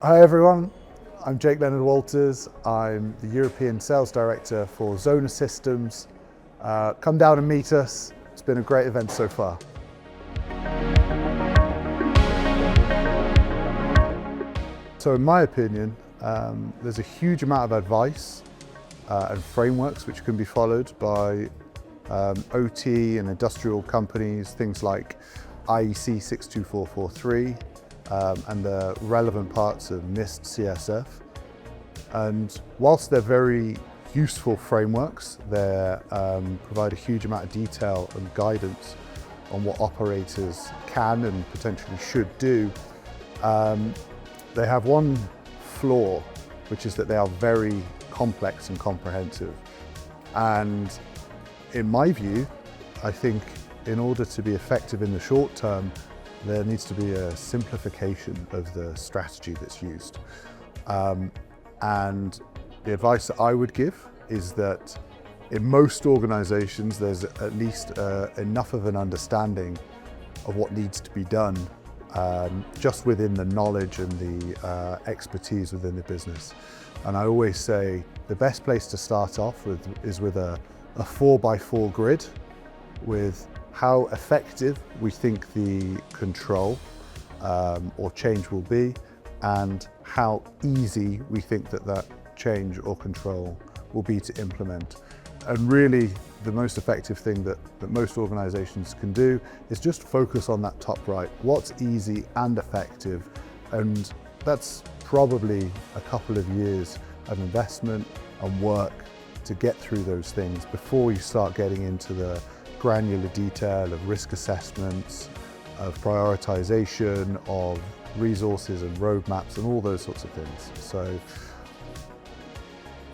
Hi everyone, I'm Leonard Walters. I'm the European Sales Director for Xona Systems. Come down and meet us. It's been a great event so far. So in my opinion, there's a huge amount of advice and frameworks which can be followed by OT and industrial companies, things like IEC 62443, and the relevant parts of NIST CSF. And whilst they're very useful frameworks, they provide a huge amount of detail and guidance on what operators can and potentially should do. They have one flaw, which is that they are very complex and comprehensive. And in my view, I think in order to be effective in the short term, there needs to be a simplification of the strategy that's used. And the advice that I would give is that in most organizations, there's at least enough of an understanding of what needs to be done just within the knowledge and the expertise within the business. And I always say the best place to start off with is with a 4x4 grid with how effective we think the control or change will be, and how easy we think that change or control will be to implement. And really, the most effective thing that most organizations can do is just focus on that top right. What's easy and effective? And that's probably a couple of years of investment and work to get through those things before you start getting into the granular detail of risk assessments, of prioritization, of resources and roadmaps and all those sorts of things. So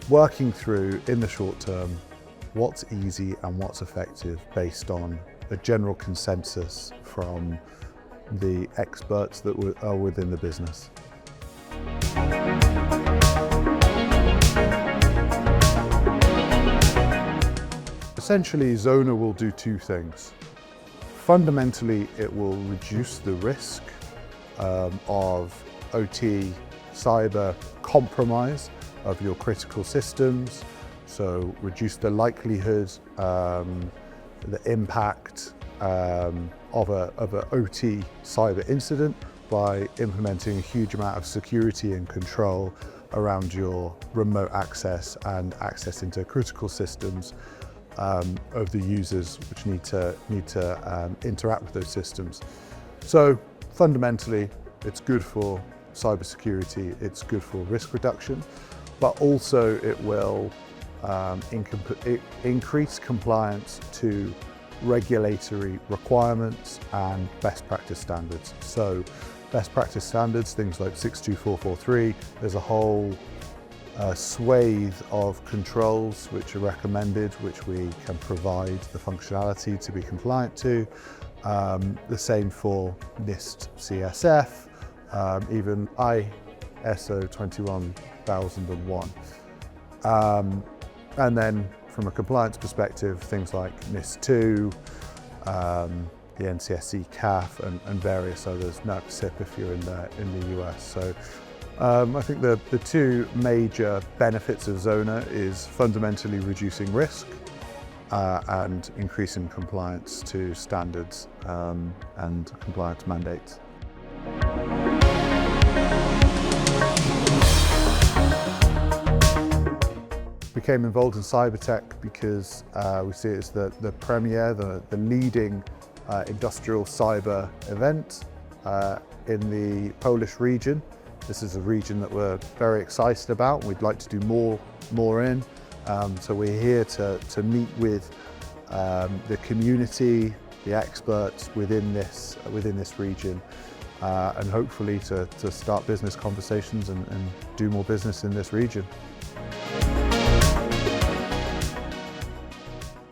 working through in the short term, what's easy and what's effective based on a general consensus from the experts that are within the business. Essentially, Xona will do two things. Fundamentally, it will reduce the risk of OT cyber compromise of your critical systems. So reduce the likelihood, the impact of a OT cyber incident by implementing a huge amount of security and control around your remote access and access into critical systems of the users which need to interact with those systems. So fundamentally, it's good for cybersecurity, it's good for risk reduction, but also it will increase compliance to regulatory requirements and best practice standards. So best practice standards, things like 62443, there's a whole swathe of controls which are recommended, which we can provide the functionality to be compliant to. The same for NIST CSF, even ISO 21001. And then from a compliance perspective, things like NIST 2, the NCSC CAF and various others, NERC-CIP if you're in the US. So I think the two major benefits of Xona is fundamentally reducing risk and increasing compliance to standards and compliance mandates. Became involved in CyberTek because we see it as the premier, the leading industrial cyber event in the Polish region. This is a region that we're very excited about. We'd like to do more in. So we're here to meet with the community, the experts within this region, and hopefully to start business conversations and do more business in this region.